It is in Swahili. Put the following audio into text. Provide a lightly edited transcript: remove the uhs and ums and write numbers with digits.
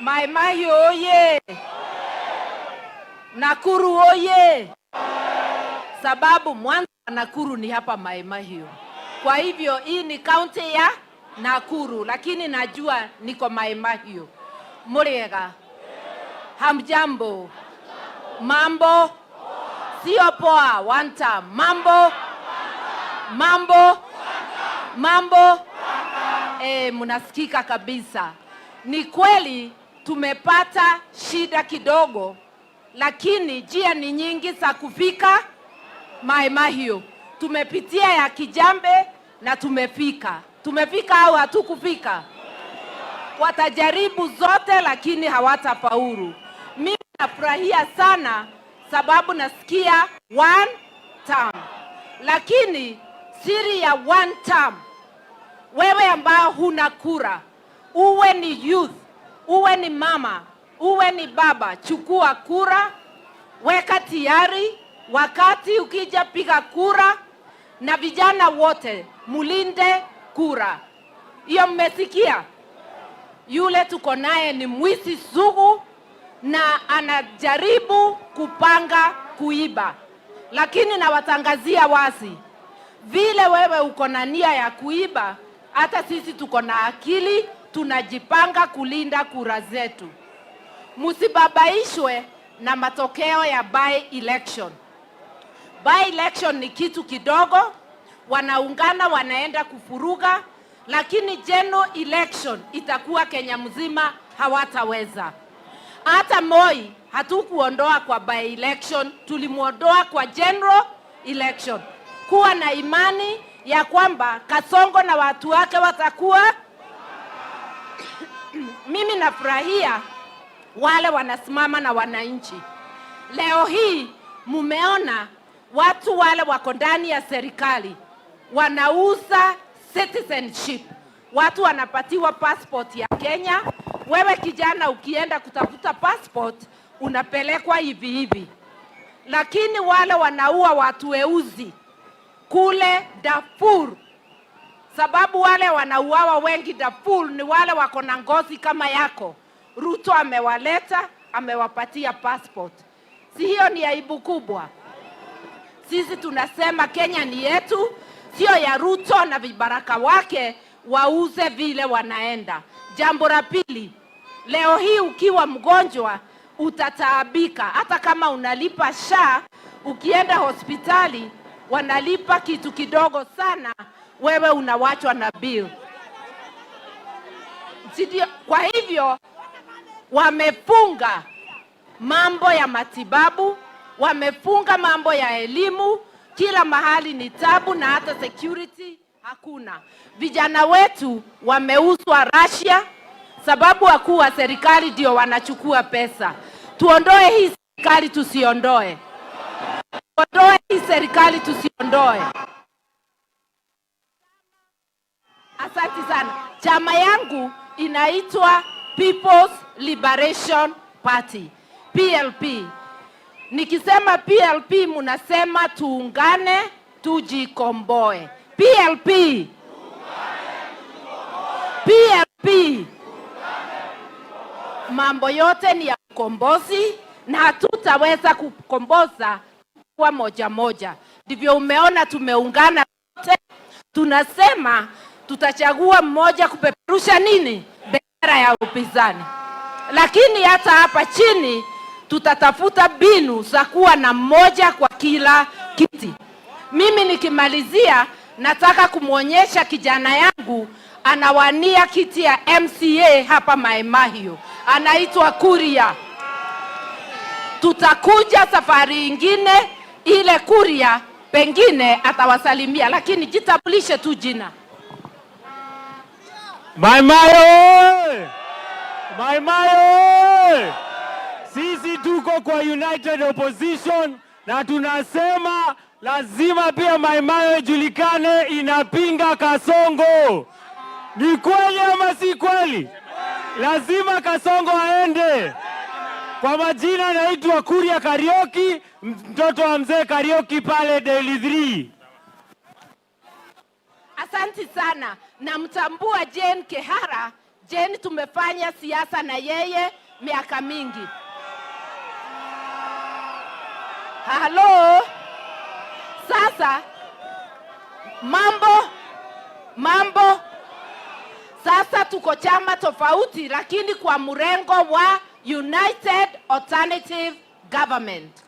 Mai Mahiu oye! Nakuru oye! Sababu mwanzo wa Nakuru ni hapa Mai Mahiu. Kwa hivyo hii ni kaunti ya Nakuru, lakini najua niko Mai Mahiu. Muriega. Hamjambo. Mambo. Sio poa. One time. Mambo. Mambo. Mambo. Munasikika kabisa. Ni kweli tumepata shida kidogo, lakini njia ni nyingi za kufika Mai Mahiu. Tumepitia ya Kijambe na tumefika. Tumefika au hatukufika? Watajaribu zote lakini hawatafaulu. Mimi nafurahia sana sababu nasikia one term. Lakini siri ya one term, wewe ambao huna kura, uwe ni youth, uwe ni mama, uwe ni baba, chukua kura, weka tayari, wakati ukija piga kura, na vijana wote mulinde kura. Hiyo mmesikia? Yule tuko naye ni mwizi sugu na anajaribu kupanga kuiba. Lakini nawatangazia wazi, vile wewe uko na nia ya kuiba, hata sisi tuko na akili, tunajipanga kulinda kura zetu. Msibabaishwe na matokeo ya by election. By election ni kitu kidogo, wanaungana wanaenda kufuruga, lakini general election itakuwa Kenya mzima, hawataweza. Hata Moi hatukuondoa kwa by election, tulimuondoa kwa general election. Kuwa na imani ya kwamba Kasongo na watu wake watakuwa. Mimi nafurahia wale wanasimama na wananchi. Leo hii mumeona watu wale wako ndani ya serikali wanauza citizenship. Watu wanapatiwa passport ya Kenya. Wewe kijana ukienda kutafuta passport unapelekwa hivi hivi. Lakini wale wanaua watu weusi kule Darfur, sababu wale wanauawa wengi Darfur ni wale wako na ngozi kama yako. Ruto amewaleta, amewapatia passport. Si hiyo ni aibu kubwa? Sisi tunasema Kenya ni yetu, sio ya Ruto na vibaraka wake wauze vile wanaenda. Jambo la pili, leo hii ukiwa mgonjwa utataabika. Hata kama unalipa SHA, ukienda hospitali wanalipa kitu kidogo sana, wewe unawachwa na bill. Kwa hivyo wamefunga mambo ya matibabu, wamefunga mambo ya elimu, kila mahali ni tabu na hata security hakuna. Vijana wetu wameuzwa Russia sababu wakuu wa serikali ndio wanachukua pesa. Tuondoe hii serikali, tusiondoe. Tuondoe hii serikali, tusiondoe. Asante sana. Chama yangu inaitwa People's Liberation Party, PLP. Nikisema PLP munasema tuungane tujikomboe. PLP. PLP. Mambo yote ni ya ukombozi na hatutaweza kukomboza kwa moja moja. Ndivyo umeona tumeungana wote. Tunasema tutachagua mmoja kupeperusha nini? Bendera ya upinzani. Lakini hata hapa chini tutatafuta mbinu za kuwa na mmoja kwa kila kiti. Mimi nikimalizia nataka kumuonyesha kijana yangu anawania kiti ya MCA hapa Mai Mahiu. Anaitwa Kuria. Tutakuja safari ingine ile Kuria pengine atawasalimia, lakini jitambulishe tu jina. Mai Mahiu! Mai Mahiu! Sisi tuko kwa United Opposition na tunasema lazima pia Mai Mahiu ijulikane inapinga Kasongo. Ni kweli ama si kweli? Lazima Kasongo aende. Kwa majina naitwa Kuria Kariuki, mtoto wa mzee Kariuki pale Daily 3. Asante sana. Namtambua Jane Kehara. Jane tumefanya siasa na yeye miaka mingi. Halo. Sasa mambo sasa tuko chama tofauti, lakini kwa mrengo wa United Alternative Government.